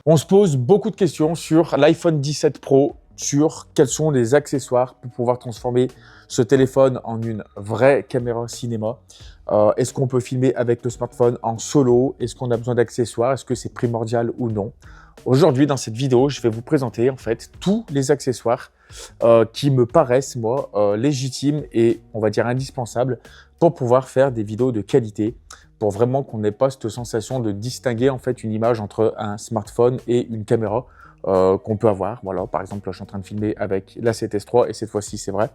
On se pose beaucoup de questions sur l'iPhone 17 Pro, sur quels sont les accessoires pour pouvoir transformer ce téléphone en une vraie caméra cinéma. Est-ce qu'on peut filmer avec le smartphone en solo? Est-ce qu'on a besoin d'accessoires? Est-ce que c'est primordial ou non? Aujourd'hui, dans cette vidéo, je vais vous présenter en fait tous les accessoires qui me paraissent, moi, légitimes et on va dire indispensables pour pouvoir faire des vidéos de qualité, pour vraiment qu'on n'ait pas cette sensation de distinguer en fait une image entre un smartphone et une caméra qu'on peut avoir. Voilà, par exemple, là, je suis en train de filmer avec la 7S3 et cette fois-ci, c'est vrai.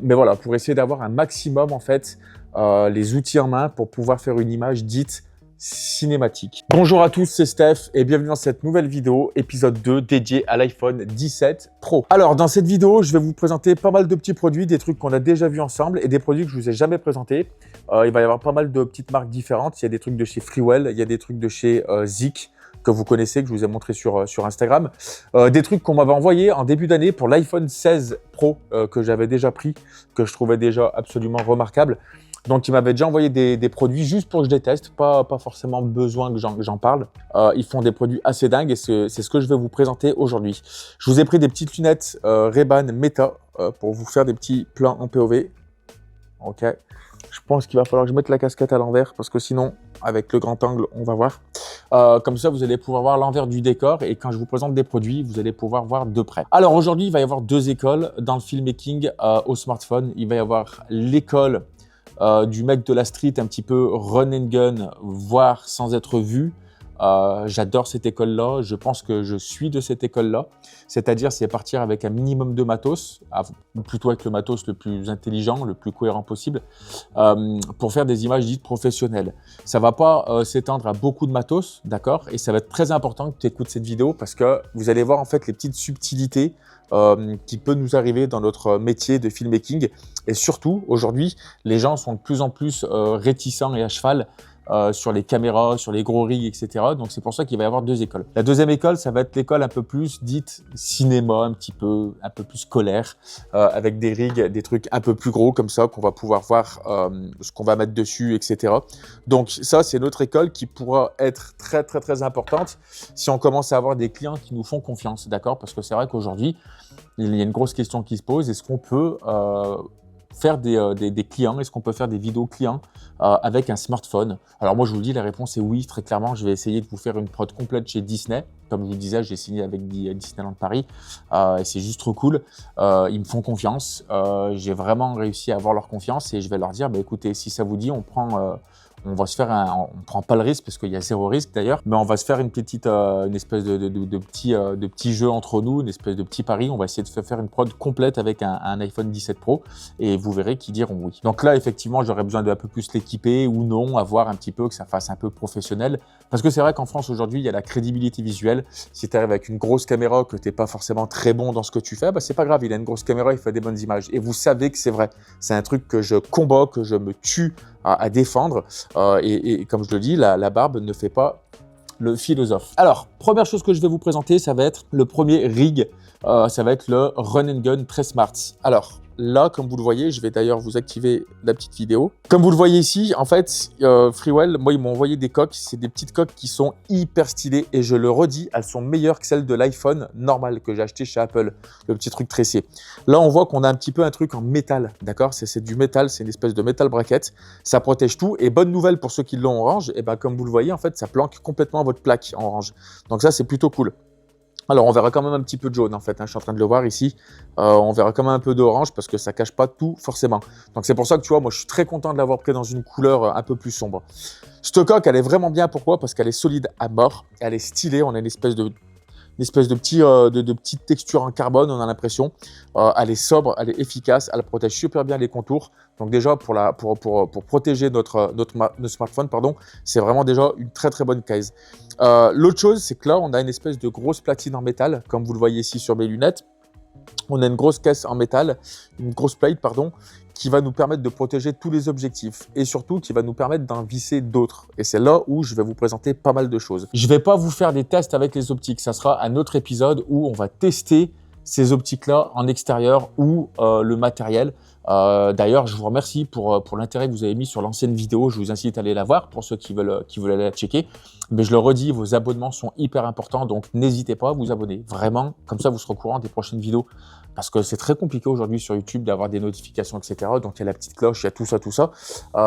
Mais voilà, pour essayer d'avoir un maximum en fait les outils en main pour pouvoir faire une image dite cinématique. Bonjour à tous, c'est Steph et bienvenue dans cette nouvelle vidéo, épisode 2 dédié à l'iPhone 17 Pro. Alors, dans cette vidéo, je vais vous présenter pas mal de petits produits, des trucs qu'on a déjà vus ensemble et des produits que je vous ai jamais présentés. Il va y avoir pas mal de petites marques différentes. Il y a des trucs de chez Freewell, il y a des trucs de chez Zik que vous connaissez, que je vous ai montré sur Instagram. Des trucs qu'on m'avait envoyés en début d'année pour l'iPhone 16 Pro que j'avais déjà pris, que je trouvais déjà absolument remarquable. Donc, ils m'avaient déjà envoyé des produits juste pour que je les teste, pas forcément besoin que j'en parle. Ils font des produits assez dingues et c'est ce que je vais vous présenter aujourd'hui. Je vous ai pris des petites lunettes Ray-Ban Meta pour vous faire des petits plans en POV. Ok. Je pense qu'il va falloir que je mette la casquette à l'envers parce que sinon, avec le grand angle, on va voir. Comme ça, vous allez pouvoir voir l'envers du décor et quand je vous présente des produits, vous allez pouvoir voir de près. Alors aujourd'hui, il va y avoir deux écoles dans le filmmaking au smartphone. Il va y avoir l'école du mec de la street, un petit peu run and gun, voir sans être vu. J'adore cette école-là, je pense que je suis de cette école-là, c'est-à-dire c'est partir avec un minimum de matos, plutôt avec le matos le plus intelligent, le plus cohérent possible, pour faire des images dites professionnelles. Ça va pas s'étendre à beaucoup de matos, d'accord? Et ça va être très important que tu écoutes cette vidéo parce que vous allez voir en fait les petites subtilités qui peuvent nous arriver dans notre métier de filmmaking. Et surtout, aujourd'hui, les gens sont de plus en plus réticents et à cheval sur les caméras, sur les gros rigs, etc. Donc, c'est pour ça qu'il va y avoir deux écoles. La deuxième école, ça va être l'école un peu plus dite cinéma, un peu plus scolaire, avec des rigs, des trucs un peu plus gros comme ça, qu'on va pouvoir voir ce qu'on va mettre dessus, etc. Donc, ça, c'est notre école qui pourra être très, très, très importante si on commence à avoir des clients qui nous font confiance, d'accord? Parce que c'est vrai qu'aujourd'hui, il y a une grosse question qui se pose. Est-ce qu'on peut faire des clients? Est-ce qu'on peut faire des vidéos clients avec un smartphone? Alors moi, je vous le dis, la réponse est oui, très clairement. Je vais essayer de vous faire une prod complète chez Disney. Comme je vous le disais, j'ai signé avec Disneyland Paris et c'est juste trop cool. Ils me font confiance. J'ai vraiment réussi à avoir leur confiance et je vais leur dire, bah, écoutez, si ça vous dit, on va se faire on prend pas le risque parce qu'il y a zéro risque d'ailleurs, mais on va se faire une espèce de petit jeu entre nous, une espèce de petit pari. On va essayer de faire une prod complète avec un iPhone 17 Pro et vous verrez qu'ils diront oui. Donc là, effectivement, j'aurais besoin de un peu plus l'équiper ou non, à voir un petit peu que ça fasse un peu professionnel. Parce que c'est vrai qu'en France aujourd'hui, il y a la crédibilité visuelle. Si tu arrives avec une grosse caméra, que tu n'es pas forcément très bon dans ce que tu fais, bah, c'est pas grave, il a une grosse caméra, il fait des bonnes images. Et vous savez que c'est vrai. C'est un truc que je combats, que je me tue à défendre. Et comme je le dis, la barbe ne fait pas le philosophe. Alors, première chose que je vais vous présenter, ça va être le premier rig. Ça va être le Run and Gun Tressmart. Alors, là, comme vous le voyez, je vais d'ailleurs vous activer la petite vidéo. Comme vous le voyez ici, en fait, Freewell, moi, ils m'ont envoyé des coques. C'est des petites coques qui sont hyper stylées. Et je le redis, elles sont meilleures que celles de l'iPhone normal que j'ai acheté chez Apple. Le petit truc tressé. Là, on voit qu'on a un petit peu un truc en métal, d'accord? C'est du métal, c'est une espèce de métal bracket. Ça protège tout. Et bonne nouvelle pour ceux qui l'ont en orange, et ben, comme vous le voyez, en fait, ça planque complètement votre plaque en orange. Donc ça, c'est plutôt cool. Alors, on verra quand même un petit peu de jaune, en fait. Je suis en train de le voir ici. On verra quand même un peu d'orange parce que ça ne cache pas tout, forcément. Donc, c'est pour ça que, tu vois, moi, je suis très content de l'avoir pris dans une couleur un peu plus sombre. Cette coque, elle est vraiment bien. Pourquoi? Parce qu'elle est solide à mort. Elle est stylée. On a une espèce de petite texture en carbone, on a l'impression. Elle est sobre, elle est efficace, elle protège super bien les contours. Donc déjà, pour protéger notre smartphone, pardon, c'est vraiment déjà une très très bonne case. L'autre chose, c'est que là, on a une espèce de grosse platine en métal, comme vous le voyez ici sur mes lunettes. On a une grosse caisse en métal, une grosse plate, pardon, qui va nous permettre de protéger tous les objectifs et surtout qui va nous permettre d'en visser d'autres. Et c'est là où je vais vous présenter pas mal de choses. Je ne vais pas vous faire des tests avec les optiques. Ça sera un autre épisode où on va tester ces optiques-là en extérieur ou le matériel. D'ailleurs, je vous remercie pour l'intérêt que vous avez mis sur l'ancienne vidéo. Je vous incite à aller la voir pour ceux qui veulent aller la checker. Mais je le redis, vos abonnements sont hyper importants, donc n'hésitez pas à vous abonner. Vraiment, comme ça, vous serez au courant des prochaines vidéos. Parce que c'est très compliqué aujourd'hui sur YouTube d'avoir des notifications, etc. Donc, il y a la petite cloche, il y a tout ça, tout ça.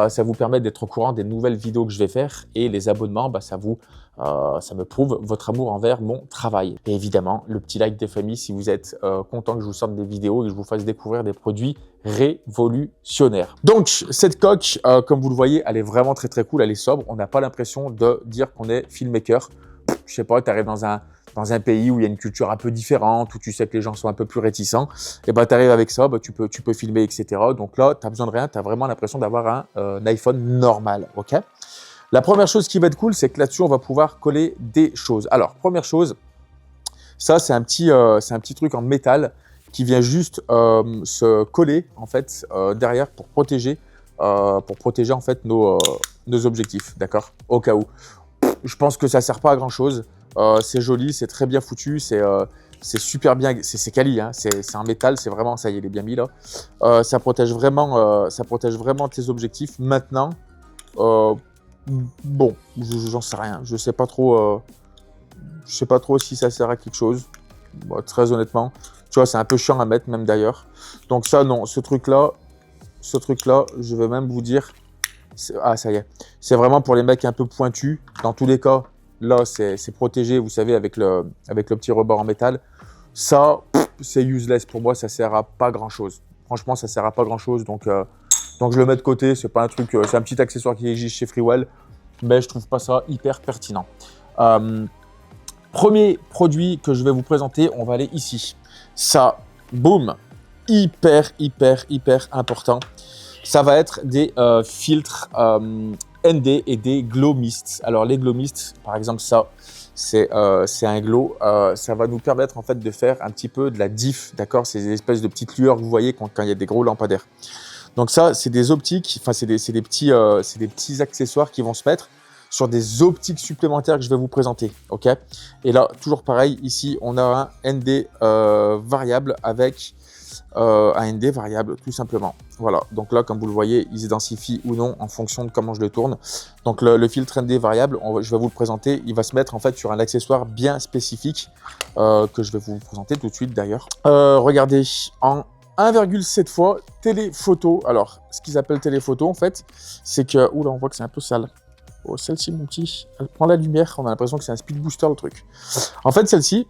Ça vous permet d'être au courant des nouvelles vidéos que je vais faire. Et les abonnements, bah, ça me prouve votre amour envers mon travail. Et évidemment, le petit like des familles si vous êtes content que je vous sorte des vidéos et que je vous fasse découvrir des produits révolutionnaires. Donc, cette coque, comme vous le voyez, elle est vraiment très, très cool. Elle est sobre. On n'a pas l'impression de dire qu'on est filmmaker. Je sais pas, tu arrives dans un pays où il y a une culture un peu différente, où tu sais que les gens sont un peu plus réticents, et bah, tu arrives avec ça, bah, tu peux filmer, etc. Donc là, tu n'as besoin de rien, tu as vraiment l'impression d'avoir un iPhone normal. Ok. La première chose qui va être cool, c'est que là-dessus, on va pouvoir coller des choses. Alors, première chose, ça, c'est un petit truc en métal qui vient juste se coller en fait derrière pour protéger en fait nos objectifs, d'accord? Au cas où. Je pense que ça sert pas à grand chose. C'est joli, c'est très bien foutu, c'est super bien, c'est quali, hein, c'est en métal, c'est vraiment, ça y est, il est bien mis là. Ça protège vraiment tes objectifs. Maintenant, bon, j'en sais rien, je sais pas trop si ça sert à quelque chose. Bon, très honnêtement, tu vois, c'est un peu chiant à mettre même d'ailleurs. Donc ça, non, ce truc-là, je vais même vous dire. Ah, ça y est. C'est vraiment pour les mecs un peu pointus. Dans tous les cas, là, c'est protégé, vous savez, avec le petit rebord en métal. Ça, c'est useless pour moi. Ça sert à pas grand-chose. Franchement, ça sert à pas grand-chose. Donc, je le mets de côté. C'est pas un truc. C'est un petit accessoire qui existe chez Freewell, mais je trouve pas ça hyper pertinent. Premier produit que je vais vous présenter, on va aller ici. Ça, boum, hyper important. Ça va être des filtres ND et des glow mist. Alors les glow mist, par exemple, ça, c'est un glow. Ça va nous permettre en fait de faire un petit peu de la diff, d'accord? C'est des espèces de petites lueurs que vous voyez quand il y a des gros lampadaires. Donc ça, c'est des optiques, enfin c'est des petits accessoires qui vont se mettre sur des optiques supplémentaires que je vais vous présenter, ok? Et là, toujours pareil, ici, on a un ND variable avec un ND variable, tout simplement. Voilà, donc là, comme vous le voyez, il s'identifie ou non en fonction de comment je le tourne. Donc le filtre ND variable, je vais vous le présenter, il va se mettre en fait sur un accessoire bien spécifique que je vais vous présenter tout de suite d'ailleurs. Regardez, en 1,7 fois téléphoto. Alors, ce qu'ils appellent téléphoto, en fait, c'est que... Oula, on voit que c'est un peu sale. Oh, celle-ci, mon petit, elle prend la lumière. On a l'impression que c'est un speed booster, le truc. En fait, celle-ci,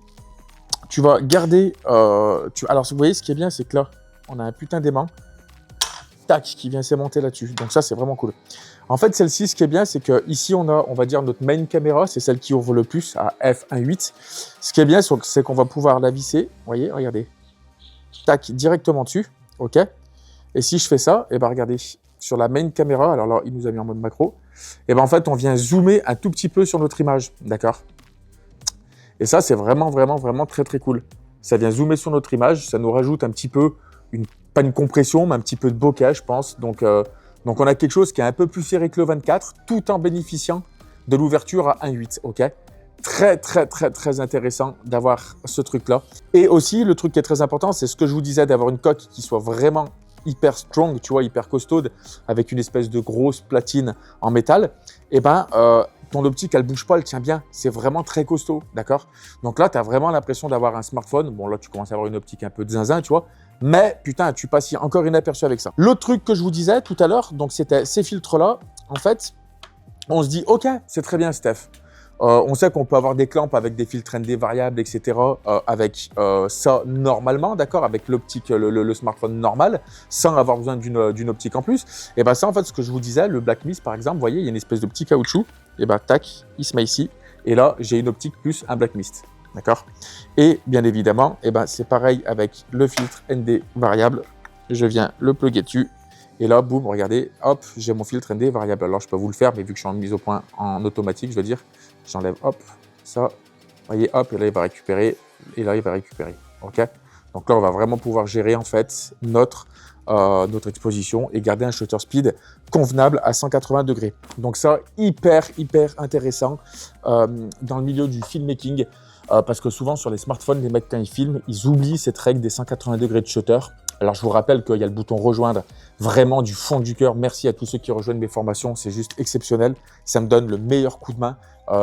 tu vas garder... Alors, vous voyez, ce qui est bien, c'est que là, on a un putain d'aimant. Tac, qui vient s'aimanter là-dessus. Donc ça, c'est vraiment cool. En fait, celle-ci, ce qui est bien, c'est que ici, on va dire, notre main caméra. C'est celle qui ouvre le plus, à f1.8. Ce qui est bien, c'est qu'on va pouvoir la visser. Vous voyez, regardez. Tac, directement dessus. OK. Et si je fais ça, et ben regardez, sur la main caméra, alors là, il nous a mis en mode macro, et ben en fait, on vient zoomer un tout petit peu sur notre image, d'accord? Et ça, c'est vraiment très, très cool. Ça vient zoomer sur notre image, ça nous rajoute un petit peu, pas une compression, mais un petit peu de bokeh, je pense. Donc, on a quelque chose qui est un peu plus serré que le 24, tout en bénéficiant de l'ouverture à 1.8, OK? Très intéressant d'avoir ce truc-là. Et aussi, le truc qui est très important, c'est ce que je vous disais, d'avoir une coque qui soit vraiment hyper strong, tu vois, hyper costaude, avec une espèce de grosse platine en métal. Et ben, ton optique, elle bouge pas, elle tient bien. C'est vraiment très costaud, d'accord? Donc là, tu as vraiment l'impression d'avoir un smartphone. Bon, là, tu commences à avoir une optique un peu de zinzin, tu vois. Mais putain, tu passes encore inaperçu avec ça. L'autre truc que je vous disais tout à l'heure, donc c'était ces filtres-là. En fait, on se dit, OK, c'est très bien, Steph. On sait qu'on peut avoir des clamps avec des filtres ND variables, etc. Avec ça normalement, d'accord, avec l'optique, le smartphone normal, sans avoir besoin d'une optique en plus. Et ben ça, en fait, ce que je vous disais, le Black Mist, par exemple, vous voyez, il y a une espèce de petit caoutchouc. Et ben tac, il se met ici. Et là, j'ai une optique plus un Black Mist, d'accord. Et bien évidemment, et ben c'est pareil avec le filtre ND variable. Je viens le plugger dessus. Et là, boum, regardez, hop, j'ai mon filtre ND variable. Alors, je peux vous le faire, mais vu que je suis en mise au point en automatique, je veux dire, j'enlève, hop, ça, vous voyez, hop, et là, il va récupérer, et là, il va récupérer, ok? Donc là, on va vraiment pouvoir gérer, en fait, notre exposition et garder un shutter speed convenable à 180 degrés. Donc ça, hyper intéressant dans le milieu du filmmaking, parce que souvent, sur les smartphones, les mecs, quand ils filment, ils oublient cette règle des 180 degrés de shutter. Alors, je vous rappelle qu'il y a le bouton rejoindre, vraiment du fond du cœur. Merci à tous ceux qui rejoignent mes formations, c'est juste exceptionnel. Ça me donne le meilleur coup de main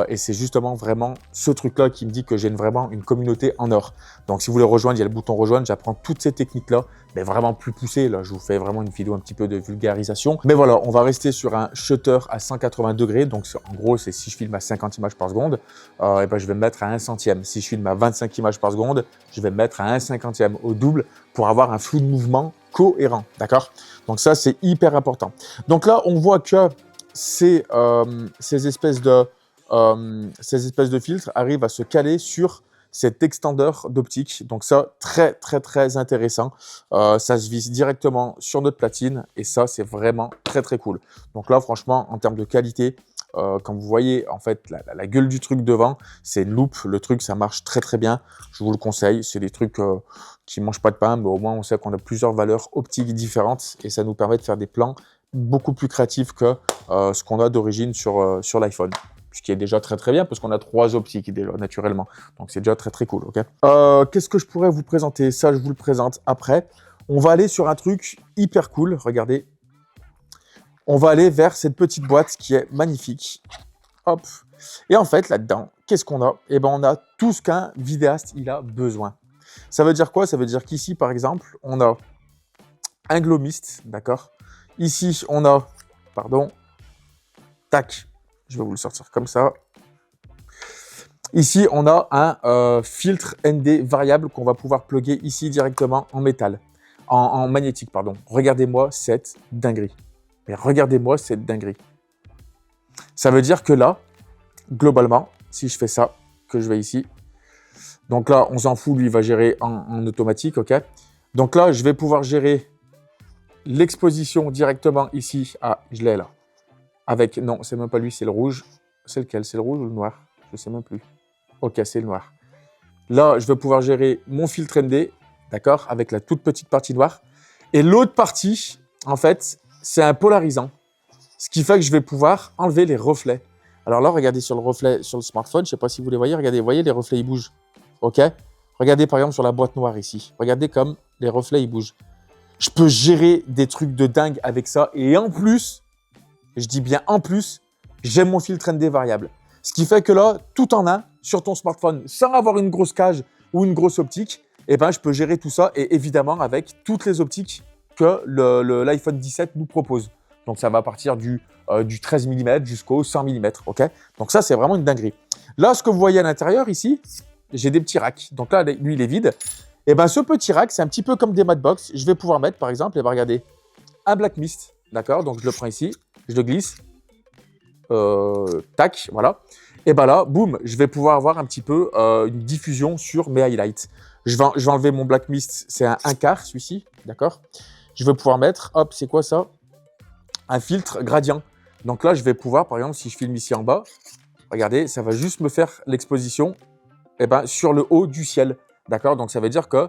et c'est justement vraiment ce truc-là qui me dit que j'ai vraiment une communauté en or. Donc, si vous voulez rejoindre, il y a le bouton rejoindre. J'apprends toutes ces techniques-là, mais vraiment plus poussées. Là, je vous fais vraiment une vidéo un petit peu de vulgarisation. Mais voilà, on va rester sur un shutter à 180 degrés. Donc, en gros, c'est si je filme à 50 images par seconde, et ben, je vais me mettre à 1 centième. Si je filme à 25 images par seconde, je vais me mettre à 1 cinquantième au double pour avoir un flou de mouvement cohérent, d'accord? Donc ça, c'est hyper important. Donc là, on voit que ces espèces de filtres arrivent à se caler sur cet extendeur d'optique. Donc ça, très, très, très intéressant. Ça se visse directement sur notre platine et ça, c'est vraiment très, très cool. Donc là, franchement, en termes de qualité, comme vous voyez, en fait, la gueule du truc devant, c'est une loupe. Le truc, ça marche très, très bien. Je vous le conseille. C'est des trucs qui ne mangent pas de pain, mais au moins, on sait qu'on a plusieurs valeurs optiques différentes et ça nous permet de faire des plans beaucoup plus créatifs que ce qu'on a d'origine sur l'iPhone. Ce qui est déjà très très bien parce qu'on a 3 optiques déjà naturellement. Donc c'est déjà très très cool. Ok. Qu'est-ce que je pourrais vous présenter? Ça, je vous le présente après. On va aller sur un truc hyper cool. Regardez. On va aller vers cette petite boîte qui est magnifique. Hop. Et en fait, là-dedans, qu'est-ce qu'on a? Eh ben, on a tout ce qu'un vidéaste il a besoin. Ça veut dire quoi? Ça veut dire qu'ici, par exemple, on a un glow mist, d'accord? Ici, on a, pardon, tac, je vais vous le sortir comme ça. Ici, on a un filtre ND variable qu'on va pouvoir plugger ici directement en métal, en magnétique, pardon. Regardez-moi cette dinguerie. Mais regardez-moi cette dinguerie. Ça veut dire que là, globalement, si je fais ça, que je vais ici, donc là, on s'en fout, lui, il va gérer en automatique, ok? Donc là, je vais pouvoir gérer l'exposition directement ici. Ah, je l'ai là. Avec, non, c'est même pas lui, c'est le rouge. C'est lequel? C'est le rouge ou le noir? Je sais même plus. Ok, c'est le noir. Là, je vais pouvoir gérer mon filtre ND, d'accord, avec la toute petite partie noire. Et l'autre partie, en fait, c'est un polarisant. Ce qui fait que je vais pouvoir enlever les reflets. Alors là, regardez sur le reflet, sur le smartphone, je ne sais pas si vous les voyez, regardez, vous voyez les reflets, ils bougent. Ok? Regardez par exemple sur la boîte noire ici. Regardez comme les reflets, ils bougent. Je peux gérer des trucs de dingue avec ça. Et en plus, je dis bien en plus, j'ai mon filtre ND variable. Ce qui fait que là, tout en un, sur ton smartphone, sans avoir une grosse cage ou une grosse optique, eh ben, je peux gérer tout ça et évidemment avec toutes les optiques que l'iPhone 17 nous propose. Donc, ça va partir du 13 mm jusqu'au 100 mm. Okay, donc, ça, c'est vraiment une dinguerie. Là, ce que vous voyez à l'intérieur ici, j'ai des petits racks. Donc là, lui, il est vide. Et ben, ce petit rack, c'est un petit peu comme des matbox. Je vais pouvoir mettre, par exemple, et ben, regardez, un black mist. D'accord? Donc, je le prends ici, je le glisse. Tac, voilà. Et ben là, boum, je vais pouvoir avoir un petit peu une diffusion sur mes highlights. Je vais enlever mon black mist, c'est un quart, celui-ci. D'accord? Je vais pouvoir mettre, hop, c'est quoi ça? Un filtre gradient. Donc là, je vais pouvoir, par exemple, si je filme ici en bas, regardez, ça va juste me faire l'exposition sur le haut du ciel. D'accord? Donc ça veut dire que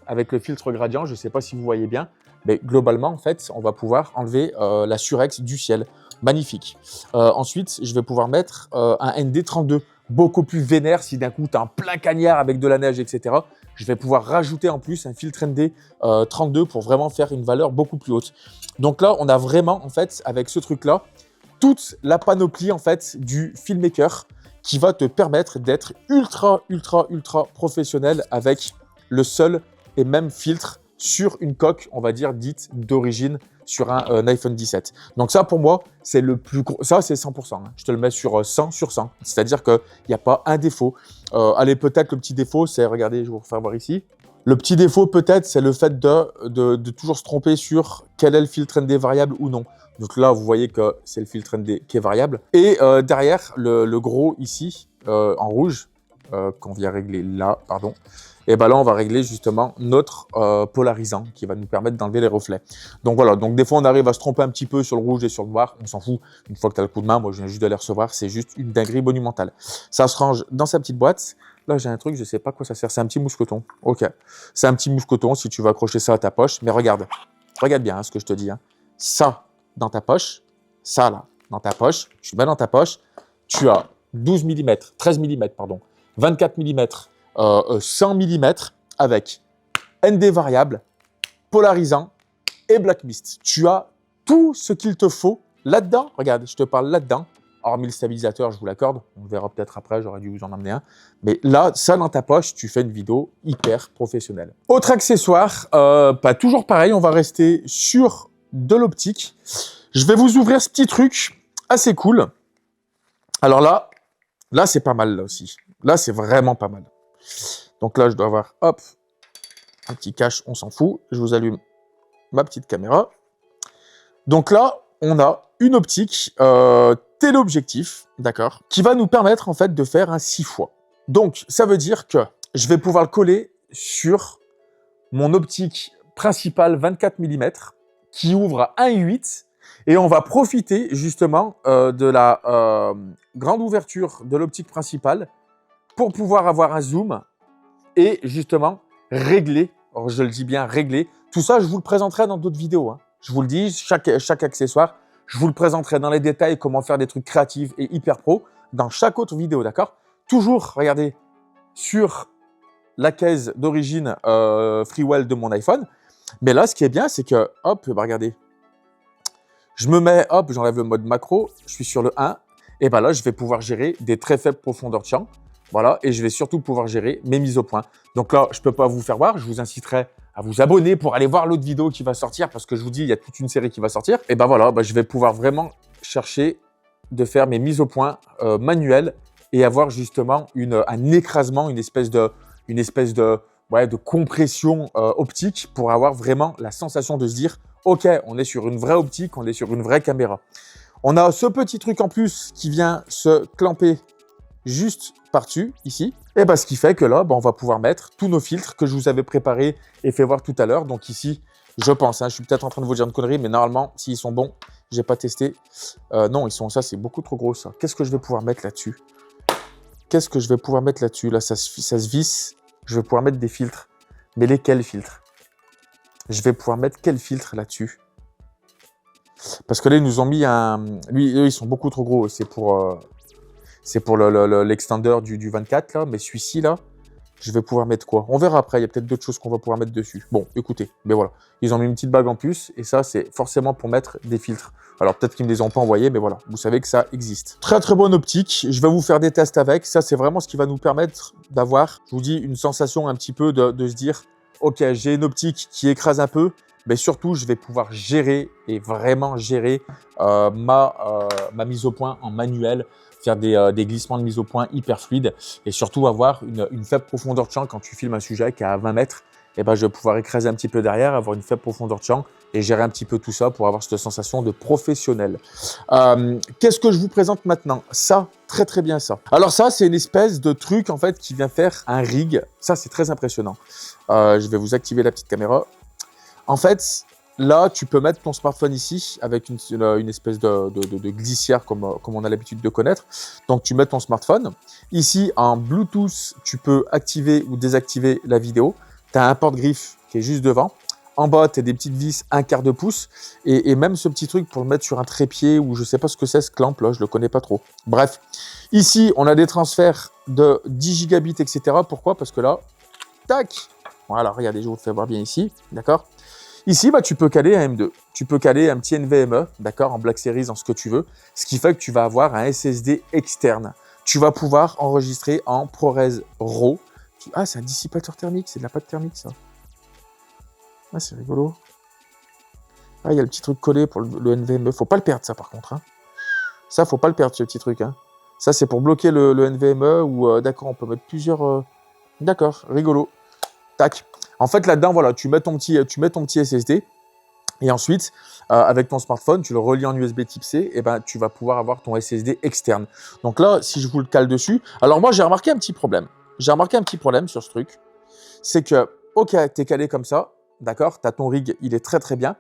avec le filtre gradient, je ne sais pas si vous voyez bien, mais globalement, en fait, on va pouvoir enlever la surex du ciel. Magnifique. Ensuite, je vais pouvoir mettre un ND32, beaucoup plus vénère si d'un coup, tu as un plein cagnard avec de la neige, etc. Je vais pouvoir rajouter en plus un filtre ND 32 pour vraiment faire une valeur beaucoup plus haute. Donc là, on a vraiment, en fait, avec ce truc-là, toute la panoplie, en fait, du filmmaker qui va te permettre d'être ultra, ultra, ultra professionnel avec le seul et même filtre sur une coque, on va dire, dite d'origine sur un iPhone 17. Donc ça, pour moi, c'est le plus gros. Ça, c'est 100%. Hein. Je te le mets sur 100 sur 100. C'est-à-dire qu'il n'y a pas un défaut. Allez, peut-être le petit défaut, c'est, regardez, je vais vous refaire voir ici. Le petit défaut, peut-être, c'est le fait de toujours se tromper sur quel est le filtre ND variable ou non. Donc là, vous voyez que c'est le filtre ND qui est variable. Et derrière, le gros ici, en rouge, qu'on vient régler là, pardon. Et ben là, on va régler justement notre polarisant qui va nous permettre d'enlever les reflets. Donc voilà, donc des fois, on arrive à se tromper un petit peu sur le rouge et sur le noir. On s'en fout. Une fois que tu as le coup de main, moi, je viens juste de les recevoir. C'est juste une dinguerie monumentale. Ça se range dans sa petite boîte. Là, j'ai un truc, je ne sais pas quoi ça sert. C'est un petit mousqueton. Ok. C'est un petit mousqueton si tu veux accrocher ça à ta poche. Mais regarde bien hein, ce que je te dis. Hein. Ça dans ta poche, ça là dans ta poche. Tu mets dans ta poche. Tu as 12 mm, 13 mm, pardon, 24 mm, 100 mm avec ND variable, polarisant et Black Mist. Tu as tout ce qu'il te faut là-dedans. Regarde, je te parle là-dedans. Hormis le stabilisateur, je vous l'accorde. On le verra peut-être après, j'aurais dû vous en emmener un. Mais là, ça dans ta poche, tu fais une vidéo hyper professionnelle. Autre accessoire, toujours pareil, on va rester sur de l'optique. Je vais vous ouvrir ce petit truc assez cool. Alors là c'est pas mal là aussi. Là, c'est vraiment pas mal. Donc là, je dois avoir, hop, un petit cache, on s'en fout. Je vous allume ma petite caméra. Donc là, on a une optique téléobjectif, d'accord, qui va nous permettre en fait de faire un 6 fois. Donc, ça veut dire que je vais pouvoir le coller sur mon optique principale 24 mm qui ouvre à 1,8 et on va profiter justement de la grande ouverture de l'optique principale pour pouvoir avoir un zoom et justement régler, alors je le dis bien régler, tout ça je vous le présenterai dans d'autres vidéos, hein. Je vous le dis, chaque accessoire, je vous le présenterai dans les détails, comment faire des trucs créatifs et hyper pro dans chaque autre vidéo, d'accord? Toujours, regardez, sur la caisse d'origine Freewell de mon iPhone. Mais là, ce qui est bien, c'est que, hop, bah regardez, je me mets, hop, j'enlève le mode macro, je suis sur le 1, et ben là, je vais pouvoir gérer des très faibles profondeurs de champ. Voilà, et je vais surtout pouvoir gérer mes mises au point. Donc là, je ne peux pas vous faire voir, je vous inciterai à vous abonner pour aller voir l'autre vidéo qui va sortir, parce que je vous dis, il y a toute une série qui va sortir. Et ben voilà, je vais pouvoir vraiment chercher de faire mes mises au point manuelles et avoir justement un écrasement, une espèce de compression optique pour avoir vraiment la sensation de se dire « Ok, on est sur une vraie optique, on est sur une vraie caméra ». On a ce petit truc en plus qui vient se clamper juste par-dessus, ici. Et ce qui fait que là, on va pouvoir mettre tous nos filtres que je vous avais préparés et fait voir tout à l'heure. Donc ici, je pense, je suis peut-être en train de vous dire une connerie, mais normalement, s'ils sont bons, j'ai pas testé. Non, ça, c'est beaucoup trop gros, ça. Qu'est-ce que je vais pouvoir mettre là-dessus? Qu'est-ce que je vais pouvoir mettre là-dessus? Là, ça se visse. Je vais pouvoir mettre des filtres. Mais lesquels filtres? Je vais pouvoir mettre quel filtre là-dessus? Parce que là, ils nous ont mis eux, ils sont beaucoup trop gros. C'est pour l'extender du 24, là. Mais celui-ci, là, je vais pouvoir mettre quoi? On verra après. Il y a peut-être d'autres choses qu'on va pouvoir mettre dessus. Bon, écoutez. Mais voilà. Ils ont mis une petite bague en plus. Et ça, c'est forcément pour mettre des filtres. Alors, peut-être qu'ils ne me les ont pas envoyés. Mais voilà. Vous savez que ça existe. Très, très bonne optique. Je vais vous faire des tests avec. Ça, c'est vraiment ce qui va nous permettre d'avoir, je vous dis, une sensation un petit peu de se dire, OK, j'ai une optique qui écrase un peu. Mais surtout, je vais pouvoir gérer et vraiment gérer ma mise au point en manuel, faire des glissements de mise au point hyper fluides et surtout avoir une faible profondeur de champ quand tu filmes un sujet qui est à 20 mètres. Et je vais pouvoir écraser un petit peu derrière, avoir une faible profondeur de champ et gérer un petit peu tout ça pour avoir cette sensation de professionnel. Qu'est-ce que je vous présente maintenant? Ça, très très bien ça. Alors ça, c'est une espèce de truc en fait qui vient faire un rig. Ça, c'est très impressionnant. Je vais vous activer la petite caméra. En fait, là, tu peux mettre ton smartphone ici avec une espèce de glissière comme on a l'habitude de connaître. Donc, tu mets ton smartphone. Ici, en Bluetooth, tu peux activer ou désactiver la vidéo. Tu as un porte-griffe qui est juste devant. En bas, tu as des petites vis 1/4 de pouce. Et même ce petit truc pour le mettre sur un trépied ou je ne sais pas ce que c'est ce clamp là, je ne le connais pas trop. Bref, ici, on a des transferts de 10 gigabits, etc. Pourquoi? Parce que là, tac. Voilà, regardez, je vous le fais voir bien ici. D'accord? Ici, tu peux caler un M2, tu peux caler un petit NVMe, d'accord, en Black Series, en ce que tu veux, ce qui fait que tu vas avoir un SSD externe. Tu vas pouvoir enregistrer en ProRes RAW. Ah, c'est un dissipateur thermique, c'est de la pâte thermique, ça. Ah, c'est rigolo. Ah, il y a le petit truc collé pour le NVMe. Faut pas le perdre, ça, par contre. Hein. Ça, faut pas le perdre, ce petit truc. Hein. Ça, c'est pour bloquer le NVMe ou, d'accord, on peut mettre plusieurs... D'accord, rigolo. Tac. En fait, là-dedans, voilà, tu mets ton petit SSD et ensuite, avec ton smartphone, tu le relis en USB type C et tu vas pouvoir avoir ton SSD externe. Donc là, si je vous le cale dessus, alors moi, j'ai remarqué un petit problème. J'ai remarqué un petit problème sur ce truc. C'est que, OK, tu es calé comme ça, d'accord, tu as ton rig, il est très très bien.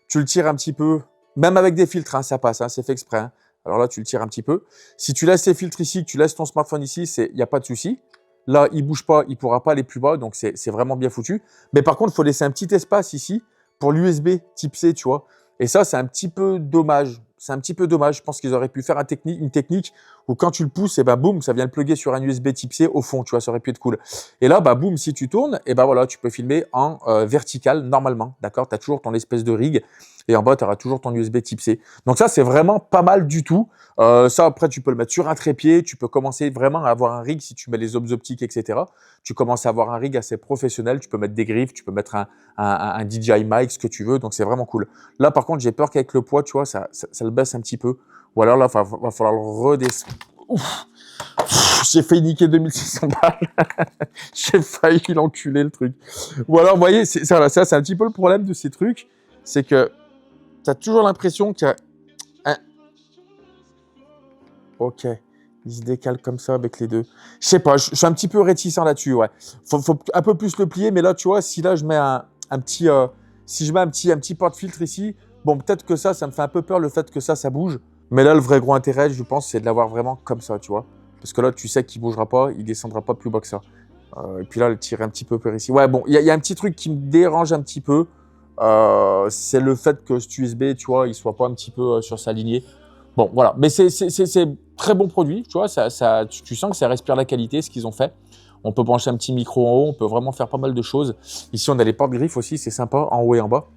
Tu le tires un petit peu, même avec des filtres, hein, ça passe, hein, c'est fait exprès. Hein. Alors là, tu le tires un petit peu. Si tu laisses tes filtres ici, que tu laisses ton smartphone ici, il n'y a pas de souci. Là, il ne bouge pas, il ne pourra pas aller plus bas, donc c'est vraiment bien foutu. Mais par contre, il faut laisser un petit espace ici pour l'USB type C, tu vois. Et ça, c'est un petit peu dommage. C'est un petit peu dommage. Je pense qu'ils auraient pu faire une technique où quand tu le pousses, et ben boum, ça vient le plugger sur un USB type C au fond, tu vois, ça aurait pu être cool. Et là, bah boum, si tu tournes, et ben voilà, tu peux filmer en vertical normalement, d'accord? Tu as toujours ton espèce de rig et en bas, tu auras toujours ton USB type C. Donc ça, c'est vraiment pas mal du tout. Ça, après, tu peux le mettre sur un trépied. Tu peux commencer vraiment à avoir un rig si tu mets les obs optiques, etc. Tu commences à avoir un rig assez professionnel. Tu peux mettre des griffes, tu peux mettre un DJI mic, ce que tu veux. Donc, c'est vraiment cool. Là, par contre, j'ai peur qu'avec le poids, tu vois, ça le baisse un petit peu. Ou alors là, va falloir le redescendre. Ouf. J'ai failli niquer 2600 balles. J'ai failli l'enculer, le truc. Ou alors, vous voyez, ça, c'est un petit peu le problème de ces trucs. C'est que tu as toujours l'impression qu'il y a un... Ok, il se décale comme ça avec les deux. Je sais pas, je suis un petit peu réticent là-dessus, ouais. Faut un peu plus le plier, mais là, tu vois, si là, je mets un petit... si je mets un petit porte-filtre ici, bon, peut-être que ça me fait un peu peur, le fait que ça bouge. Mais là, le vrai gros intérêt, je pense, c'est de l'avoir vraiment comme ça, tu vois. Parce que là, tu sais qu'il bougera pas, il descendra pas plus bas que ça. Et puis là, le tirer un petit peu par ici. Ouais, bon, il y a un petit truc qui me dérange un petit peu. C'est le fait que cet USB, tu vois, il soit pas un petit peu sur sa lignée. Bon, voilà. Mais c'est très bon produit, tu vois. Tu sens que ça respire la qualité, ce qu'ils ont fait. On peut brancher un petit micro en haut, on peut vraiment faire pas mal de choses. Ici, on a les porte-griffes aussi, c'est sympa, en haut et en bas.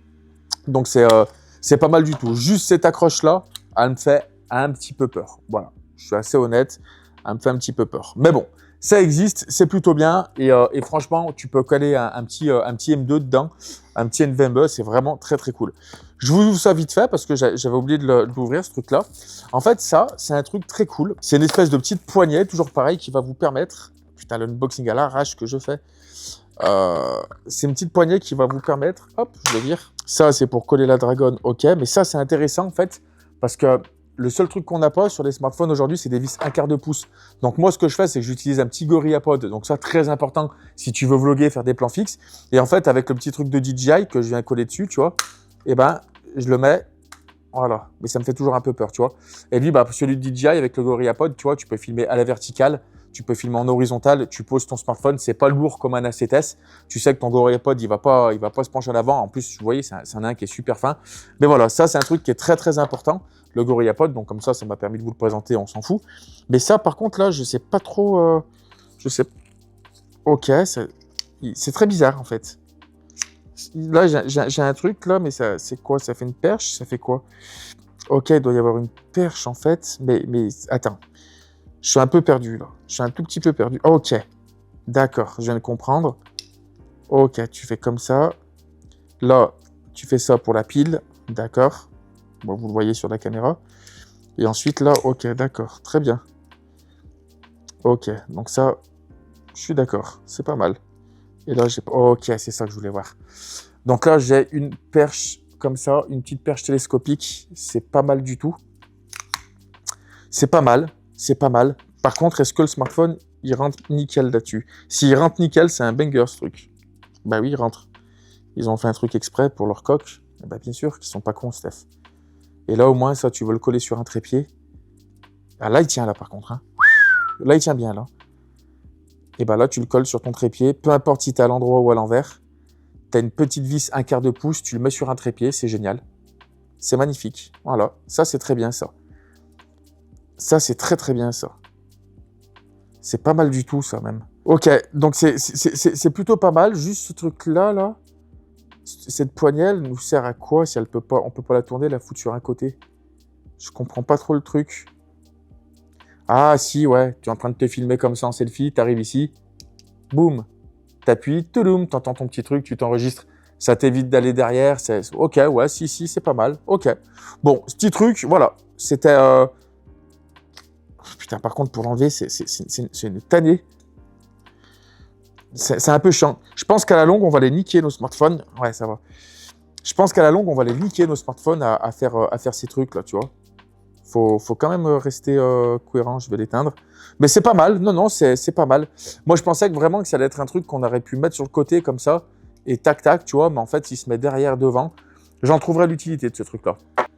Donc, c'est pas mal du tout. Juste cette accroche-là, elle me fait un petit peu peur. Voilà, je suis assez honnête, elle me fait un petit peu peur. Mais bon, ça existe, c'est plutôt bien. Et franchement, tu peux coller un petit M2 dedans, un petit NVMe, c'est vraiment très très cool. Je vous ouvre ça vite fait parce que j'avais oublié de l'ouvrir, ce truc-là. En fait, ça, c'est un truc très cool. C'est une espèce de petite poignée, toujours pareil, qui va vous permettre... Putain, l'unboxing à l'arrache que je fais. C'est une petite poignée qui va vous permettre... Hop, je vais dire. Ça, c'est pour coller la Dragon, ok. Mais ça, c'est intéressant, en fait, parce que le seul truc qu'on n'a pas sur les smartphones aujourd'hui, c'est des vis 1/4 de pouce. Donc moi, ce que je fais, c'est que j'utilise un petit GorillaPod. Donc ça, très important si tu veux vlogger, faire des plans fixes. Et en fait, avec le petit truc de DJI que je viens coller dessus, tu vois, eh ben, je le mets, voilà. Mais ça me fait toujours un peu peur, tu vois. Et lui, bah, celui de DJI avec le GorillaPod, tu vois, tu peux filmer à la verticale, tu peux filmer en horizontal, tu poses ton smartphone, c'est pas lourd comme un A7S. Tu sais que ton GorillaPod, il va pas se pencher en avant. En plus, vous voyez, c'est un qui est super fin. Mais voilà, ça, c'est un truc qui est très, très important. Le GorillaPod, donc comme ça m'a permis de vous le présenter, on s'en fout. Mais ça, par contre, là, je sais pas trop... je sais... Ok, c'est très bizarre, en fait. Là, j'ai un truc, là, mais c'est quoi? Ça fait une perche? Ça fait quoi? Ok, il doit y avoir une perche, en fait. Mais attends. Je suis un peu perdu, là. Je suis un tout petit peu perdu. Ok. D'accord, je viens de comprendre. Ok, tu fais comme ça. Là, tu fais ça pour la pile. D'accord. Bon, vous le voyez sur la caméra. Et ensuite, là, ok, d'accord. Très bien. Ok, donc ça, je suis d'accord. C'est pas mal. Et là, j'ai... Ok, c'est ça que je voulais voir. Donc là, j'ai une perche comme ça, une petite perche télescopique. C'est pas mal du tout. C'est pas mal. C'est pas mal. Par contre, est-ce que le smartphone, il rentre nickel là-dessus? S'il rentre nickel, c'est un banger, ce truc. Bah oui, il rentre. Ils ont fait un truc exprès pour leur coque. Bah bien sûr qu'ils sont pas cons, Steph. Et là, au moins, ça, tu veux le coller sur un trépied. Ah, là, il tient, là, par contre. Hein. Là, il tient bien, là. Et bah là, tu le colles sur ton trépied. Peu importe si t'es à l'endroit ou à l'envers. T'as une petite vis 1/4 de pouce, tu le mets sur un trépied, c'est génial. C'est magnifique. Voilà. Ça, c'est très bien, ça. Ça, c'est très, très bien, ça. C'est pas mal du tout, ça, même. Ok, donc c'est plutôt pas mal. Juste ce truc-là, là. Cette poignée, elle nous sert à quoi si on peut pas la tourner, la foutre sur un côté? Je comprends pas trop le truc. Ah, si, ouais. Tu es en train de te filmer comme ça en selfie, t'arrives ici. Boum. T'appuies, touloum, t'entends ton petit truc, tu t'enregistres. Ça t'évite d'aller derrière. Ok, ouais, si, c'est pas mal. Ok. Bon, ce petit truc, voilà. C'était... Putain, par contre, pour l'enlever, c'est une tannée. C'est un peu chiant. Je pense qu'à la longue, on va les niquer, nos smartphones. Ouais, ça va. Je pense qu'à la longue, on va les niquer, nos smartphones, à faire ces trucs-là, tu vois. Faut quand même rester cohérent. Je vais l'éteindre. Mais c'est pas mal. Non, c'est pas mal. Moi, je pensais vraiment que ça allait être un truc qu'on aurait pu mettre sur le côté, comme ça, et tac, tac, tu vois. Mais en fait, il se met derrière, devant. J'en trouverais l'utilité de ce truc-là.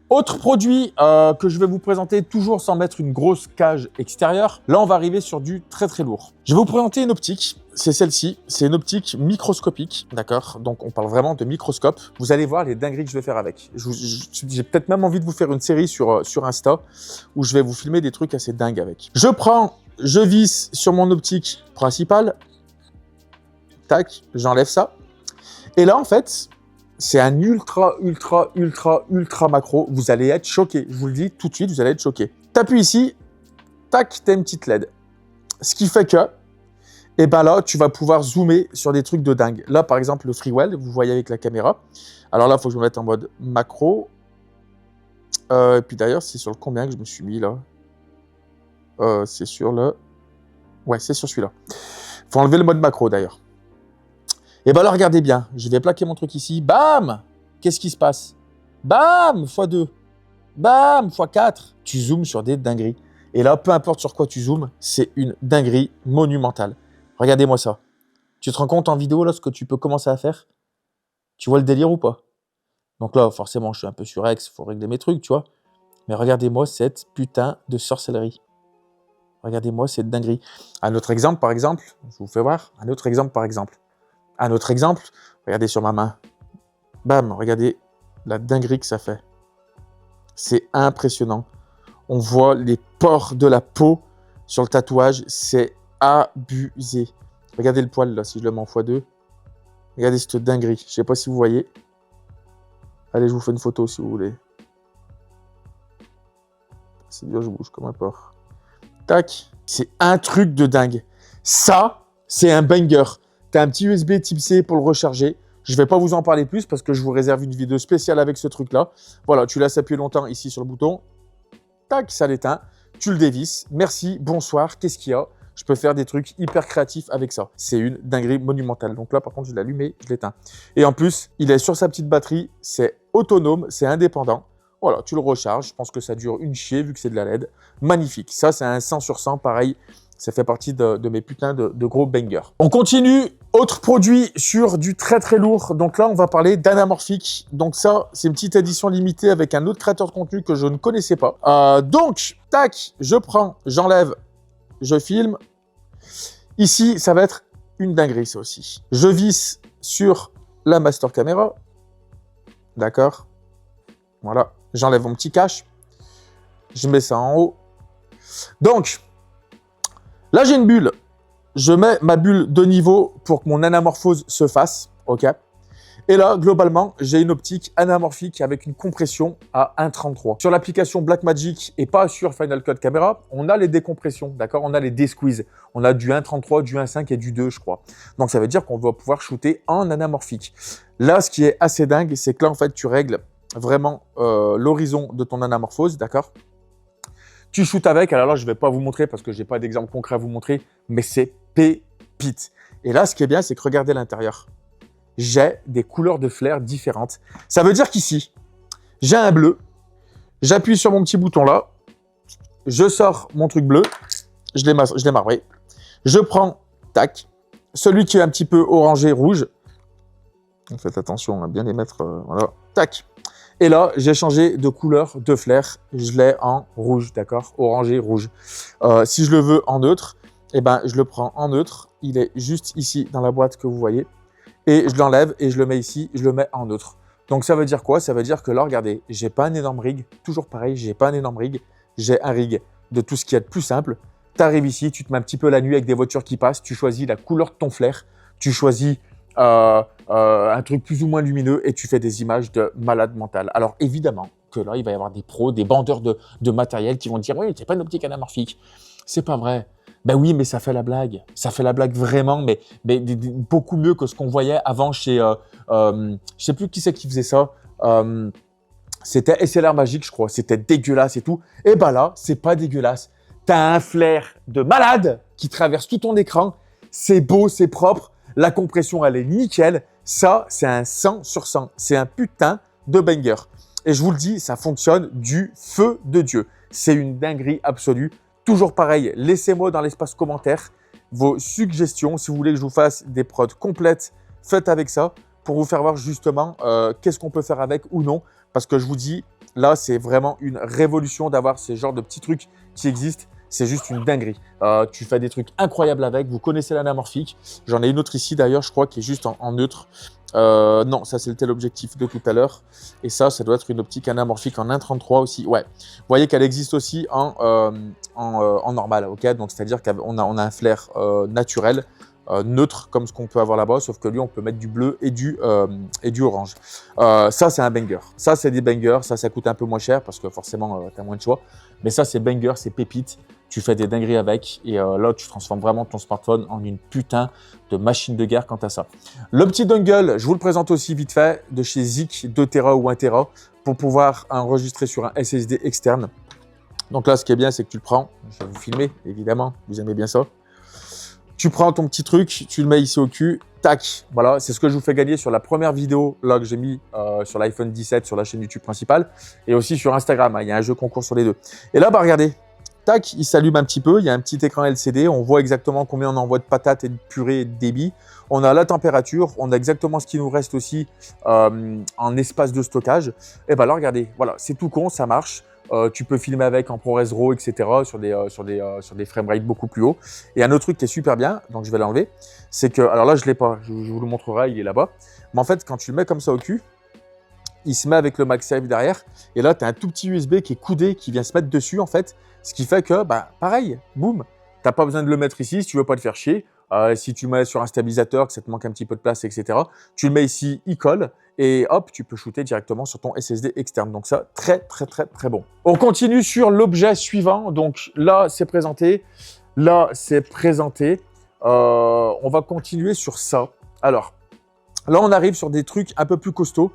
Autre produit que je vais vous présenter, toujours sans mettre une grosse cage extérieure. Là, on va arriver sur du très très lourd. Je vais vous présenter une optique. C'est celle-ci. C'est une optique microscopique, d'accord? Donc, on parle vraiment de microscope. Vous allez voir les dingueries que je vais faire avec. J'ai peut-être même envie de vous faire une série sur Insta où je vais vous filmer des trucs assez dingues avec. Je visse sur mon optique principale. Tac, j'enlève ça. Et là, en fait, c'est un ultra macro. Vous allez être choqué. Je vous le dis tout de suite, vous allez être choqué. T'appuies ici, tac, t'as une petite LED. Ce qui fait que, et ben là, tu vas pouvoir zoomer sur des trucs de dingue. Là, par exemple, le Freewell, vous voyez avec la caméra. Alors là, il faut que je me mette en mode macro. Et puis d'ailleurs, c'est sur le combien que je me suis mis là? C'est sur le... Ouais, c'est sur celui-là. Il faut enlever le mode macro d'ailleurs. Et ben là, regardez bien. Je vais plaquer mon truc ici. Bam! Qu'est-ce qui se passe? Bam! x2. Bam! x4. Tu zoomes sur des dingueries. Et là, peu importe sur quoi tu zoomes, c'est une dinguerie monumentale. Regardez-moi ça. Tu te rends compte en vidéo là ce que tu peux commencer à faire? Tu vois le délire ou pas? Donc là, forcément, je suis un peu surex, il faut régler mes trucs, tu vois. Mais regardez-moi cette putain de sorcellerie. Regardez-moi cette dinguerie. Un autre exemple, par exemple, je vous fais voir. Un autre exemple, par exemple. Un autre exemple, regardez sur ma main. Bam, regardez la dinguerie que ça fait. C'est impressionnant. On voit les pores de la peau sur le tatouage. C'est abusé. Regardez le poil là, si je le mets en x2. Regardez cette dinguerie. Je sais pas si vous voyez. Allez, je vous fais une photo si vous voulez. C'est dur, je bouge comme un porc. Tac. C'est un truc de dingue. Ça, c'est un banger. Tu as un petit USB type C pour le recharger. Je ne vais pas vous en parler plus parce que je vous réserve une vidéo spéciale avec ce truc-là. Voilà, tu laisses appuyer longtemps ici sur le bouton. Tac, ça l'éteint. Tu le dévisses. Merci, bonsoir. Qu'est-ce qu'il y a? Je peux faire des trucs hyper créatifs avec ça. C'est une dinguerie monumentale. Donc là, par contre, je l'allume et je l'éteins. Et en plus, il est sur sa petite batterie. C'est autonome, c'est indépendant. Voilà, tu le recharges. Je pense que ça dure une chier vu que c'est de la LED. Magnifique. Ça, c'est un 100 sur 100. Pareil, ça fait partie de mes putains de gros bangers. On continue. Autre produit sur du très très lourd. Donc là, on va parler d'anamorphique. Donc ça, c'est une petite édition limitée avec un autre créateur de contenu que je ne connaissais pas. Donc, tac, je prends, j'enlève, je filme. Ici, ça va être une dinguerie, ça aussi. Je visse sur la master caméra. D'accord. Voilà. J'enlève mon petit cache. Je mets ça en haut. Donc, là, j'ai une bulle. Je mets ma bulle de niveau pour que mon anamorphose se fasse. OK. Et là, globalement, j'ai une optique anamorphique avec une compression à 1.33. Sur l'application Blackmagic et pas sur Final Cut Camera, on a les décompressions, d'accord? On a les desqueeze. On a du 1.33, du 1.5 et du 2, je crois. Donc, ça veut dire qu'on va pouvoir shooter en anamorphique. Là, ce qui est assez dingue, c'est que là, en fait, tu règles vraiment l'horizon de ton anamorphose, d'accord? Tu shootes avec. Alors là, je ne vais pas vous montrer parce que je n'ai pas d'exemple concret à vous montrer, mais c'est pépite. Et là, ce qui est bien, c'est que regardez l'intérieur. J'ai des couleurs de flair différentes. Ça veut dire qu'ici, j'ai un bleu. J'appuie sur mon petit bouton là. Je sors mon truc bleu. Je l'ai marbré. Je prends, tac, celui qui est un petit peu orangé, rouge. Donc faites attention à bien les mettre, voilà, tac. Et là, j'ai changé de couleur de flair. Je l'ai en rouge, d'accord? Orangé, rouge. Si je le veux en neutre, eh ben, je le prends en neutre. Il est juste ici dans la boîte que vous voyez. Et je l'enlève et je le mets ici, je le mets en neutre. Donc ça veut dire quoi? Ça veut dire que là, regardez, j'ai pas un énorme rig. Toujours pareil, j'ai pas un énorme rig. J'ai un rig de tout ce qu'il y a de plus simple. Tu arrives ici, tu te mets un petit peu la nuit avec des voitures qui passent. Tu choisis la couleur de ton flair. Tu choisis un truc plus ou moins lumineux et tu fais des images de malade mental. Alors évidemment que là, il va y avoir des pros, des vendeurs de matériel qui vont dire « Oui, c'est pas une optique anamorphique. » C'est pas vrai. Ben oui, mais ça fait la blague. Ça fait la blague vraiment, mais beaucoup mieux que ce qu'on voyait avant chez... je sais plus qui c'est qui faisait ça. C'était SLR Magique, je crois. C'était dégueulasse et tout. Et ben là, c'est pas dégueulasse. T'as un flair de malade qui traverse tout ton écran. C'est beau, c'est propre. La compression, elle est nickel. Ça, c'est un 100 sur 100. C'est un putain de banger. Et je vous le dis, ça fonctionne du feu de Dieu. C'est une dinguerie absolue. Toujours pareil, laissez-moi dans l'espace commentaire vos suggestions. Si vous voulez que je vous fasse des prods complètes, faites avec ça pour vous faire voir justement qu'est-ce qu'on peut faire avec ou non. Parce que je vous dis, Là, c'est vraiment une révolution d'avoir ce genre de petits trucs qui existent. C'est juste une dinguerie. Tu fais des trucs incroyables avec. Vous connaissez l'anamorphique. J'en ai une autre ici d'ailleurs, je crois, qui est juste en neutre. Non, ça c'est le téléobjectif de tout à l'heure. Et ça doit être une optique anamorphique en 1.33 aussi. Ouais. Vous voyez qu'elle existe aussi en normal. Ok, donc c'est-à-dire qu'on a un flair naturel. Neutre comme ce qu'on peut avoir là-bas, sauf que lui on peut mettre du bleu et du orange. Ça c'est un banger. Ça c'est des bangers, ça coûte un peu moins cher parce que forcément tu as moins de choix. Mais ça c'est banger, c'est pépite. Tu fais des dingueries avec et là tu transformes vraiment ton smartphone en une putain de machine de guerre quant à ça. Le petit dongle, je vous le présente aussi vite fait de chez Zik 2 Tera ou 1 Tera pour pouvoir enregistrer sur un SSD externe. Donc là ce qui est bien c'est que tu le prends, je vais vous filmer évidemment, vous aimez bien ça. Tu prends ton petit truc, tu le mets ici au cul, tac, voilà, c'est ce que je vous fais gagner sur la première vidéo là que j'ai mis sur l'iPhone 17 sur la chaîne YouTube principale et aussi sur Instagram, hein, il y a un jeu concours sur les deux. Et là, bah regardez, tac, il s'allume un petit peu, il y a un petit écran LCD, on voit exactement combien on envoie de patates et de purée et de débit. On a la température, on a exactement ce qui nous reste aussi en espace de stockage. Et bah là, regardez, voilà, c'est tout con, ça marche. Tu peux filmer avec en ProRes RAW, etc. sur des framerates beaucoup plus hauts. Et un autre truc qui est super bien, donc je vais l'enlever, c'est que, alors là je ne l'ai pas, je vous le montrerai, il est là-bas. Mais en fait, quand tu le mets comme ça au cul, il se met avec le MagSafe derrière. Et là, tu as un tout petit USB qui est coudé, qui vient se mettre dessus en fait. Ce qui fait que, bah, pareil, boum, tu n'as pas besoin de le mettre ici si tu veux pas te faire chier. Si tu mets sur un stabilisateur, que ça te manque un petit peu de place, etc. Tu le mets ici, il colle. Et hop, tu peux shooter directement sur ton SSD externe. Donc ça, très, très, très, très bon. On continue sur l'objet suivant. Donc là, c'est présenté. Là, c'est présenté. On va continuer sur ça. Alors, là, on arrive sur des trucs un peu plus costauds.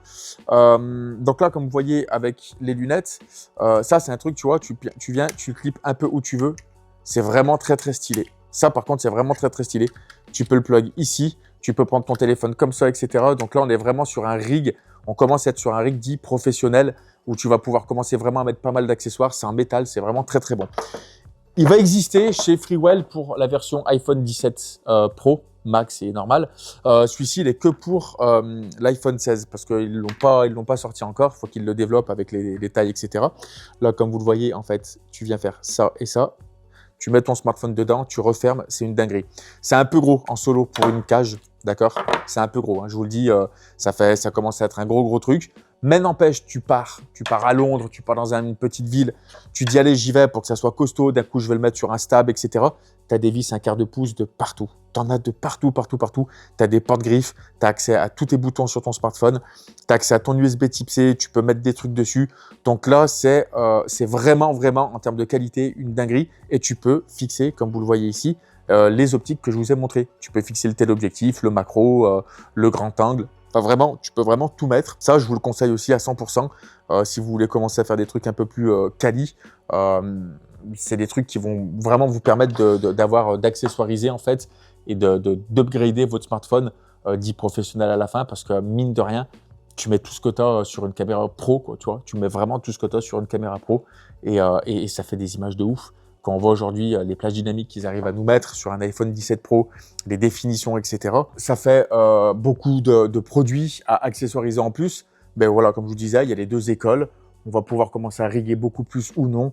Donc là, comme vous voyez avec les lunettes, ça, c'est un truc, tu vois, tu viens, tu clips un peu où tu veux. C'est vraiment très, très stylé. Ça, par contre, c'est vraiment très, très stylé. Tu peux le plug ici. Tu peux prendre ton téléphone comme ça, etc. Donc là, on est vraiment sur un rig. On commence à être sur un rig dit professionnel où tu vas pouvoir commencer vraiment à mettre pas mal d'accessoires. C'est en métal, c'est vraiment très, très bon. Il va exister chez Freewell pour la version iPhone 17 Pro, Max et normal. Celui-ci, il est que pour l'iPhone 16 parce qu'ils l'ont pas sorti encore. Il faut qu'ils le développent avec les tailles, etc. Là, comme vous le voyez, en fait, tu viens faire ça et ça. Tu mets ton smartphone dedans, tu refermes, c'est une dinguerie. C'est un peu gros en solo pour une cage, d'accord? C'est un peu gros, hein, je vous le dis, ça commence à être un gros truc. Mais n'empêche, tu pars à Londres, tu pars dans une petite ville, tu dis allez, j'y vais pour que ça soit costaud, d'un coup je vais le mettre sur un stab, etc. Tu as des vis 1/4 de pouce de partout. Tu en as de partout. Tu as des porte-griffes, tu as accès à tous tes boutons sur ton smartphone, tu as accès à ton USB type C, tu peux mettre des trucs dessus. Donc là, c'est vraiment, en termes de qualité, une dinguerie. Et tu peux fixer, comme vous le voyez ici, les optiques que je vous ai montrées. Tu peux fixer le téléobjectif, le macro, le grand angle. Enfin, vraiment, tu peux vraiment tout mettre. Ça, je vous le conseille aussi à 100%. Si vous voulez commencer à faire des trucs un peu plus quali, c'est des trucs qui vont vraiment vous permettre d'accessoiriser en fait et d'upgrader votre smartphone dit professionnel à la fin parce que mine de rien, tu mets tout ce que tu as sur une caméra pro, quoi, tu vois. Tu mets vraiment tout ce que tu as sur une caméra pro et ça fait des images de ouf. Quand on voit aujourd'hui les plages dynamiques qu'ils arrivent à nous mettre sur un iPhone 17 Pro, les définitions, etc. Ça fait beaucoup de produits à accessoiriser en plus. Ben voilà, comme je vous disais, il y a les deux écoles. On va pouvoir commencer à riguer beaucoup plus ou non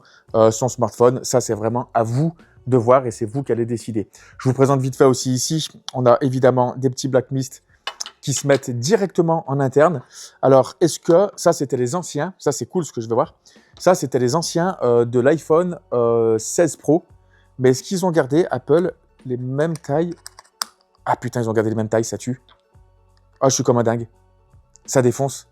son smartphone. Ça, c'est vraiment à vous de voir et c'est vous qui allez décider. Je vous présente vite fait aussi ici. On a évidemment des petits Black Mist qui se mettent directement en interne. Alors, est-ce que ça, c'était les anciens? Ça, c'est cool ce que je vais voir. Ça, c'était les anciens de l'iPhone 16 Pro. Mais est-ce qu'ils ont gardé, Apple, les mêmes tailles? Ah putain, ils ont gardé les mêmes tailles, ça tue. Ah, je suis comme un dingue. Ça défonce.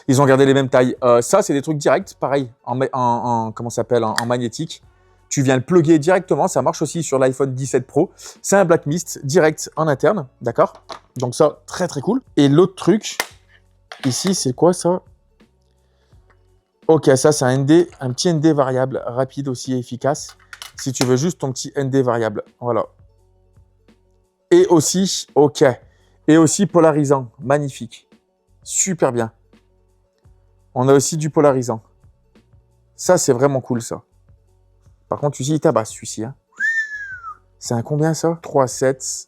Ils ont gardé les mêmes tailles. Ça, c'est des trucs directs, pareil, comment ça s'appelle, en magnétique. Tu viens le plugger directement. Ça marche aussi sur l'iPhone 17 Pro. C'est un Black Mist direct en interne, d'accord? Donc ça, très très cool. Et l'autre truc, ici, c'est quoi ça? Ok, ça c'est un ND, un petit ND variable, rapide aussi et efficace. Si tu veux juste ton petit ND variable, voilà. Et aussi, ok, et aussi polarisant, magnifique, super bien. On a aussi du polarisant. Ça, c'est vraiment cool, ça. Par contre, celui-ci, il tabasse, celui-ci. Hein. C'est un combien, ça? 3, 7.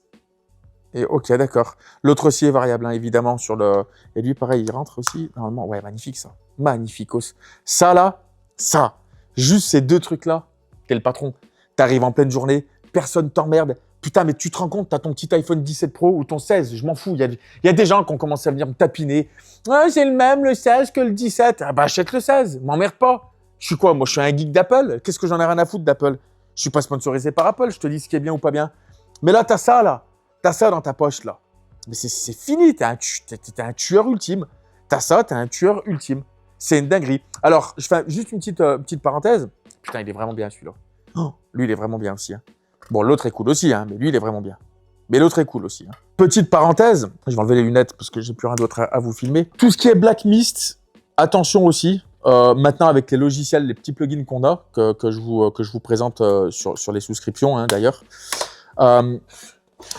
Et ok, d'accord. L'autre aussi est variable, hein, évidemment, sur le... Et lui, pareil, il rentre aussi, normalement. Ouais, magnifique, ça. magnificos. Ça là, ça, juste ces deux trucs-là, t'es le patron. T'arrives en pleine journée, personne t'emmerde. Putain, mais tu te rends compte, t'as ton petit iPhone 17 Pro ou ton 16, je m'en fous. Il y a des gens qui ont commencé à venir me tapiner. Ouais, c'est le même, le 16 que le 17. Ah bah achète le 16, m'emmerde pas. Je suis quoi? Moi, je suis un geek d'Apple. Qu'est-ce que j'en ai rien à foutre d'Apple? Je suis pas sponsorisé par Apple, je te dis ce qui est bien ou pas bien. Mais là, t'as ça, là. T'as ça dans ta poche, là. Mais c'est fini, t'es un tueur ultime. T'as ça, t'es un tueur ultime. C'est une dinguerie. Alors, je fais juste une petite parenthèse. Putain, il est vraiment bien, celui-là. Oh, lui, il est vraiment bien aussi. Hein. Bon, l'autre est cool aussi, hein, mais lui, il est vraiment bien. Mais l'autre est cool aussi. Hein. Petite parenthèse, je vais enlever les lunettes parce que j'ai plus rien d'autre à vous filmer. Tout ce qui est Black Mist, attention aussi. Maintenant, avec les logiciels, les petits plugins qu'on a, que je vous présente sur les souscriptions, hein, d'ailleurs.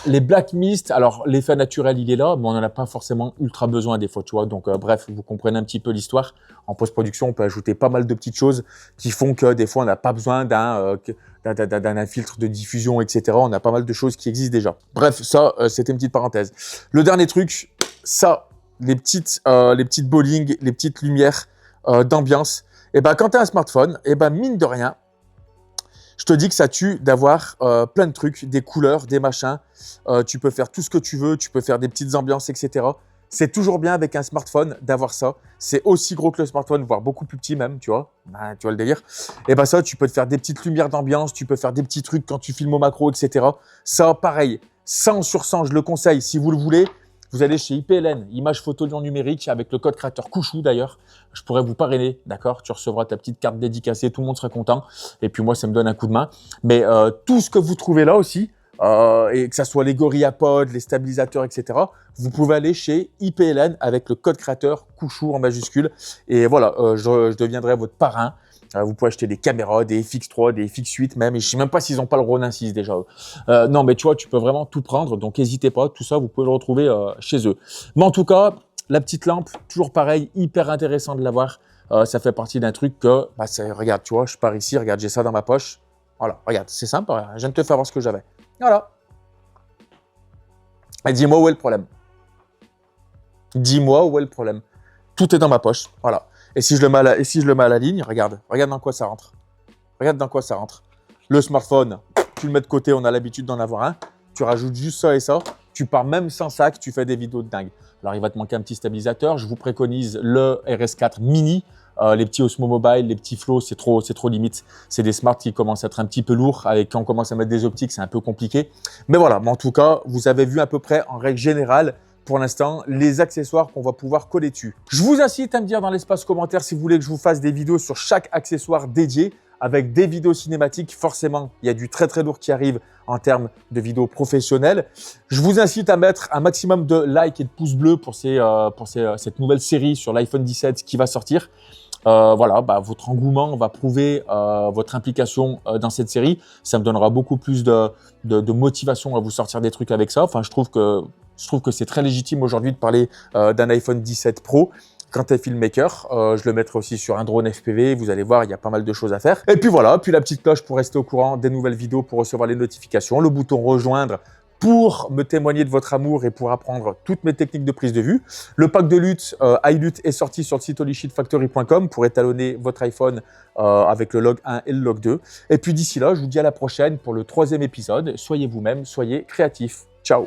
Les Black Mist, alors l'effet naturel, il est là, mais on n'en a pas forcément ultra besoin des fois, tu vois. Donc, bref, vous comprenez un petit peu l'histoire. En post-production, on peut ajouter pas mal de petites choses qui font que des fois, on n'a pas besoin d'un filtre de diffusion, etc. On a pas mal de choses qui existent déjà. Bref, ça, c'était une petite parenthèse. Le dernier truc, ça, les petites bowling, les petites lumières d'ambiance. Et ben, quand tu as un smartphone, et ben, mine de rien, je te dis que ça tue d'avoir plein de trucs, des couleurs, des machins. Tu peux faire tout ce que tu veux, tu peux faire des petites ambiances, etc. C'est toujours bien avec un smartphone d'avoir ça. C'est aussi gros que le smartphone, voire beaucoup plus petit même, tu vois. Ben, tu vois le délire. Et ben ça, tu peux te faire des petites lumières d'ambiance, tu peux faire des petits trucs quand tu filmes au macro, etc. Ça, pareil, 100 sur 100, je le conseille. Si vous le voulez, vous allez chez IPLN, Image Photo Lyon Numérique, avec le code créateur Couchou d'ailleurs. Je pourrais vous parrainer, d'accord? Tu recevras ta petite carte dédicacée, tout le monde sera content. Et puis moi, ça me donne un coup de main. Mais tout ce que vous trouvez là aussi, et que ça soit les GorillaPod, les stabilisateurs, etc., vous pouvez aller chez IPLN avec le code créateur Couchou en majuscule. Et voilà, je deviendrai votre parrain. Vous pouvez acheter des caméras, des FX3, des FX8 même. Et je ne sais même pas s'ils n'ont pas le Ronin 6 déjà. Non, mais tu vois, tu peux vraiment tout prendre. Donc, n'hésitez pas. Tout ça, vous pouvez le retrouver chez eux. Mais en tout cas, la petite lampe, toujours pareil, hyper intéressant de l'avoir. Ça fait partie d'un truc que, bah, regarde, tu vois, je pars ici, regarde, j'ai ça dans ma poche. Voilà, regarde, c'est simple. Je viens de te faire voir ce que j'avais. Voilà. Et dis-moi où est le problème. Dis-moi où est le problème. Tout est dans ma poche. Voilà. Et si je le mets à la ligne, regarde dans quoi ça rentre. Regarde dans quoi ça rentre. Le smartphone, tu le mets de côté, on a l'habitude d'en avoir un. Tu rajoutes juste ça et ça. Tu pars même sans sac, tu fais des vidéos de dingue. Alors, il va te manquer un petit stabilisateur. Je vous préconise le RS4 Mini. Les petits Osmo Mobile, les petits Flow, c'est trop limite. C'est des smarts qui commencent à être un petit peu lourds. Quand on commence à mettre des optiques, c'est un peu compliqué. Mais voilà, en tout cas, vous avez vu à peu près en règle générale pour l'instant, les accessoires qu'on va pouvoir coller dessus. Je vous incite à me dire dans l'espace commentaire si vous voulez que je vous fasse des vidéos sur chaque accessoire dédié avec des vidéos cinématiques. Forcément, il y a du très très lourd qui arrive en termes de vidéos professionnelles. Je vous incite à mettre un maximum de likes et de pouces bleus pour cette nouvelle série sur l'iPhone 17 qui va sortir. Voilà, votre engouement va prouver votre implication dans cette série. Ça me donnera beaucoup plus de motivation à vous sortir des trucs avec ça. Enfin, je trouve que c'est très légitime aujourd'hui de parler d'un iPhone 17 Pro. Quand tu es filmmaker, je le mettrai aussi sur un drone FPV. Vous allez voir, il y a pas mal de choses à faire. Et puis voilà, puis la petite cloche pour rester au courant des nouvelles vidéos, pour recevoir les notifications, le bouton rejoindre pour me témoigner de votre amour et pour apprendre toutes mes techniques de prise de vue. Le pack de lutte, iLutte, est sorti sur le site holysheetfactory.com pour étalonner votre iPhone avec le log 1 et le log 2. Et puis d'ici là, je vous dis à la prochaine pour le 3e épisode. Soyez vous-même, soyez créatifs. Ciao!